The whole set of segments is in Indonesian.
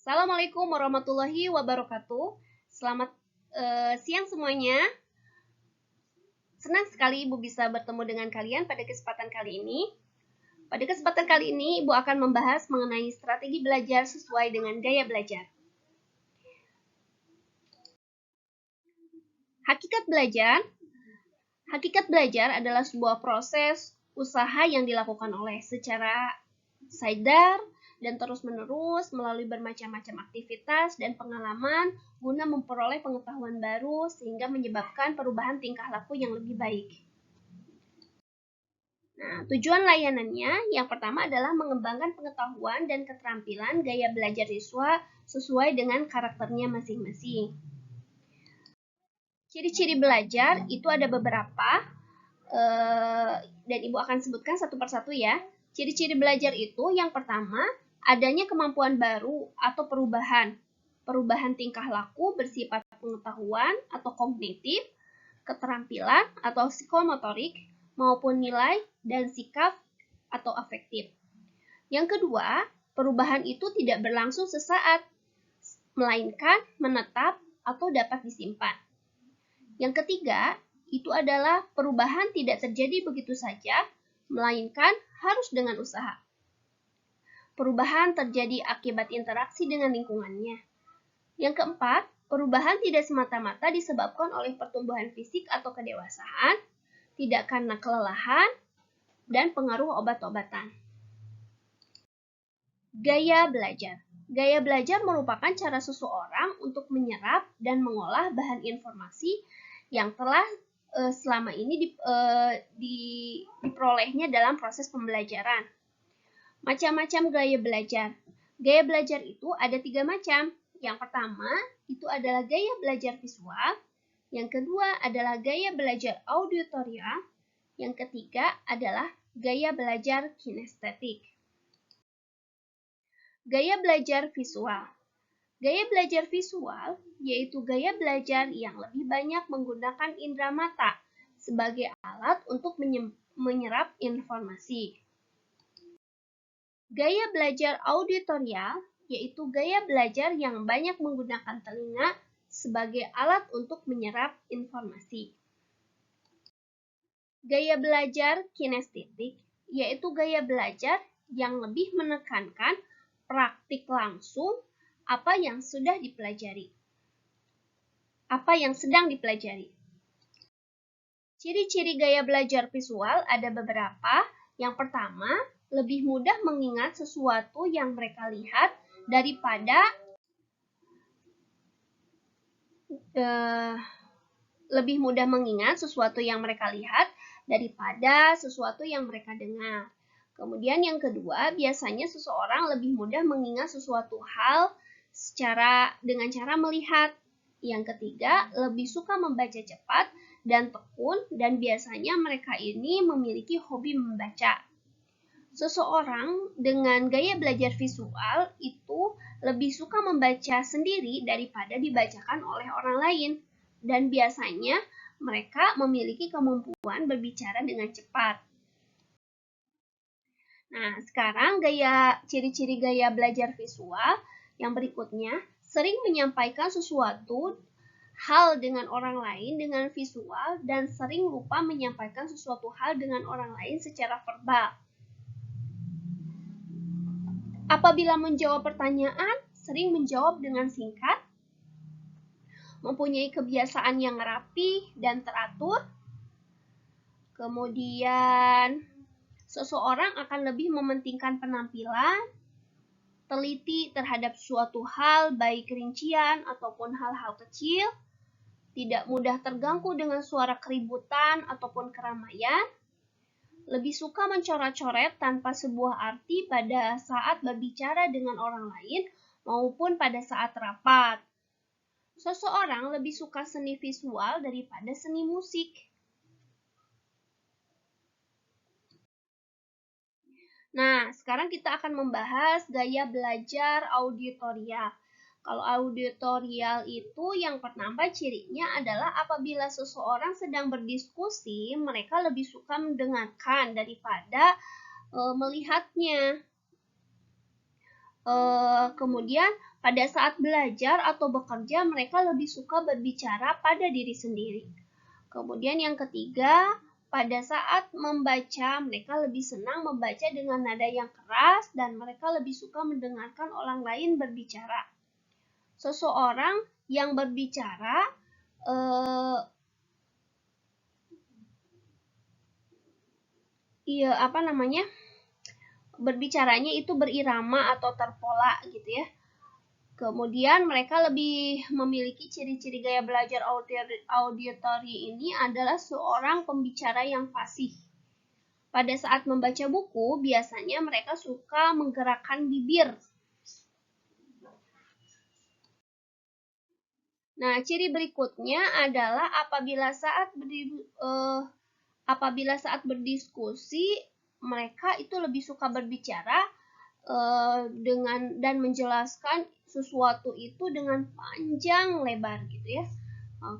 Assalamualaikum warahmatullahi wabarakatuh. Selamat siang semuanya. Senang sekali Ibu bisa bertemu dengan kalian pada kesempatan kali ini. Pada kesempatan kali ini, Ibu akan membahas mengenai strategi belajar sesuai dengan gaya belajar. Hakikat belajar adalah sebuah proses usaha yang dilakukan oleh secara sadar dan terus-menerus melalui bermacam-macam aktivitas dan pengalaman guna memperoleh pengetahuan baru sehingga menyebabkan perubahan tingkah laku yang lebih baik. Nah, tujuan layanannya yang pertama adalah mengembangkan pengetahuan dan keterampilan gaya belajar siswa sesuai dengan karakternya masing-masing. Ciri-ciri belajar itu ada beberapa, dan Ibu akan sebutkan satu persatu ya. Ciri-ciri belajar itu yang pertama, adanya kemampuan baru atau perubahan tingkah laku bersifat pengetahuan atau kognitif, keterampilan atau psikomotorik, maupun nilai dan sikap atau afektif. Yang kedua, perubahan itu tidak berlangsung sesaat, melainkan menetap atau dapat disimpan. Yang ketiga, itu adalah perubahan tidak terjadi begitu saja, melainkan harus dengan usaha. Perubahan terjadi akibat interaksi dengan lingkungannya. Yang keempat, perubahan tidak semata-mata disebabkan oleh pertumbuhan fisik atau kedewasaan, tidak karena kelelahan, dan pengaruh obat-obatan. Gaya belajar. Gaya belajar merupakan cara seseorang untuk menyerap dan mengolah bahan informasi yang telah selama ini diperolehnya dalam proses pembelajaran. Macam-macam gaya belajar. Gaya belajar itu ada 3 macam. Yang pertama, itu adalah gaya belajar visual. Yang kedua adalah gaya belajar auditorial. Yang ketiga adalah gaya belajar kinestetik. Gaya belajar visual. Gaya belajar visual yaitu gaya belajar yang lebih banyak menggunakan indera mata sebagai alat untuk menyerap informasi. Gaya belajar auditorial yaitu gaya belajar yang banyak menggunakan telinga sebagai alat untuk menyerap informasi. Gaya belajar kinestetik yaitu gaya belajar yang lebih menekankan praktik langsung apa yang sedang dipelajari. Ciri-ciri gaya belajar visual ada beberapa. Yang pertama, lebih mudah mengingat sesuatu yang mereka lihat daripada sesuatu yang mereka dengar. Kemudian yang kedua, biasanya seseorang lebih mudah mengingat sesuatu hal dengan cara melihat. Yang ketiga, lebih suka membaca cepat dan tekun, dan biasanya mereka ini memiliki hobi membaca. Seseorang dengan gaya belajar visual itu lebih suka membaca sendiri daripada dibacakan oleh orang lain, dan biasanya mereka memiliki kemampuan berbicara dengan cepat. Nah, sekarang ciri-ciri gaya belajar visual yang berikutnya, sering menyampaikan sesuatu hal dengan orang lain dengan visual dan sering lupa menyampaikan sesuatu hal dengan orang lain secara verbal. Apabila menjawab pertanyaan, sering menjawab dengan singkat, mempunyai kebiasaan yang rapi dan teratur. Kemudian, seseorang akan lebih mementingkan penampilan, teliti terhadap suatu hal, baik rincian ataupun hal-hal kecil, tidak mudah terganggu dengan suara keributan ataupun keramaian, lebih suka mencoret-coret tanpa sebuah arti pada saat berbicara dengan orang lain maupun pada saat rapat. Seseorang lebih suka seni visual daripada seni musik. Nah, sekarang kita akan membahas gaya belajar auditorial. Kalau auditorial itu yang pertama cirinya adalah apabila seseorang sedang berdiskusi, mereka lebih suka mendengarkan daripada melihatnya. Kemudian Pada saat belajar atau bekerja, mereka lebih suka berbicara pada diri sendiri. Kemudian yang ketiga, pada saat membaca, mereka lebih senang membaca dengan nada yang keras dan mereka lebih suka mendengarkan orang lain berbicara. Seseorang yang berbicara berbicaranya itu berirama atau terpola gitu ya. Kemudian mereka lebih memiliki ciri-ciri gaya belajar auditory ini adalah seorang pembicara yang fasih. Pada saat membaca buku, biasanya mereka suka menggerakkan bibir. Nah, ciri berikutnya adalah apabila saat berdiskusi, mereka itu lebih suka berbicara dan menjelaskan sesuatu itu dengan panjang lebar gitu ya.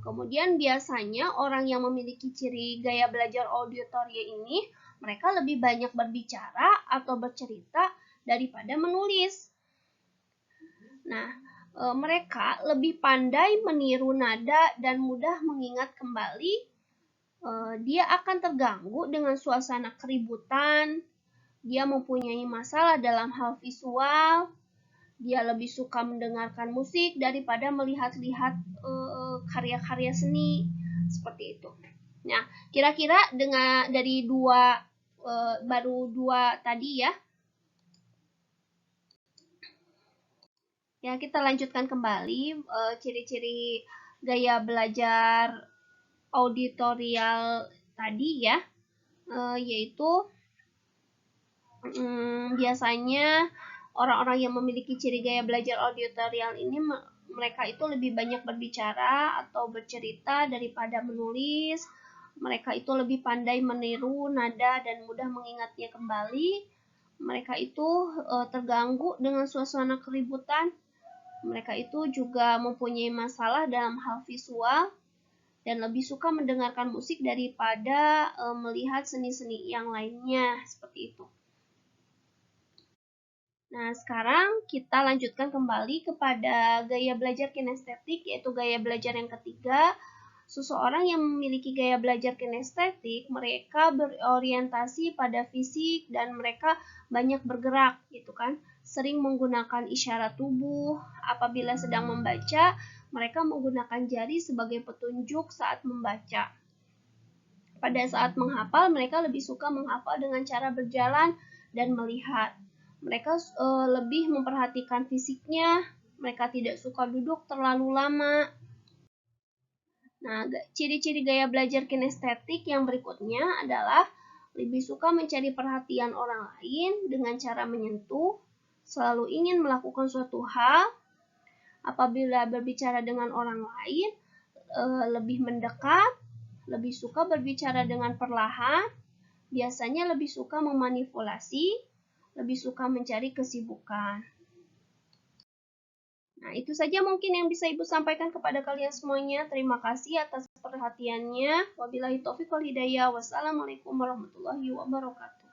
Kemudian biasanya orang yang memiliki ciri gaya belajar auditory ini, mereka lebih banyak berbicara atau bercerita daripada menulis. Nah, mereka lebih pandai meniru nada dan mudah mengingat kembali. Dia akan terganggu dengan suasana keributan. Dia mempunyai masalah dalam hal visual. Dia lebih suka mendengarkan musik daripada melihat-lihat karya-karya seni seperti itu. Nah, kira-kira dari baru dua tadi ya. Ya, kita lanjutkan kembali ciri-ciri gaya belajar auditorial tadi ya, yaitu biasanya orang-orang yang memiliki ciri gaya belajar auditorial ini mereka itu lebih banyak berbicara atau bercerita daripada menulis. Mereka itu lebih pandai meniru nada dan mudah mengingatnya kembali. Mereka itu terganggu dengan suasana keributan. Mereka itu juga mempunyai masalah dalam hal visual dan lebih suka mendengarkan musik daripada melihat seni-seni yang lainnya seperti itu. Nah, sekarang kita lanjutkan kembali kepada gaya belajar kinestetik, yaitu gaya belajar yang ketiga. Seseorang yang memiliki gaya belajar kinestetik, mereka berorientasi pada fisik dan mereka banyak bergerak, gitu kan. Sering menggunakan isyarat tubuh. Apabila sedang membaca, mereka menggunakan jari sebagai petunjuk saat membaca. Pada saat menghafal, mereka lebih suka menghafal dengan cara berjalan dan melihat. Mereka lebih memperhatikan fisiknya, mereka tidak suka duduk terlalu lama. Nah, ciri-ciri gaya belajar kinestetik yang berikutnya adalah lebih suka mencari perhatian orang lain dengan cara menyentuh, selalu ingin melakukan suatu hal. Apabila berbicara dengan orang lain, lebih mendekat, lebih suka berbicara dengan perlahan, biasanya lebih suka memanipulasi, lebih suka mencari kesibukan. Nah, itu saja mungkin yang bisa Ibu sampaikan kepada kalian semuanya. Terima kasih atas perhatiannya. Wabillahi taufiq wal hidayah. Wassalamualaikum warahmatullahi wabarakatuh.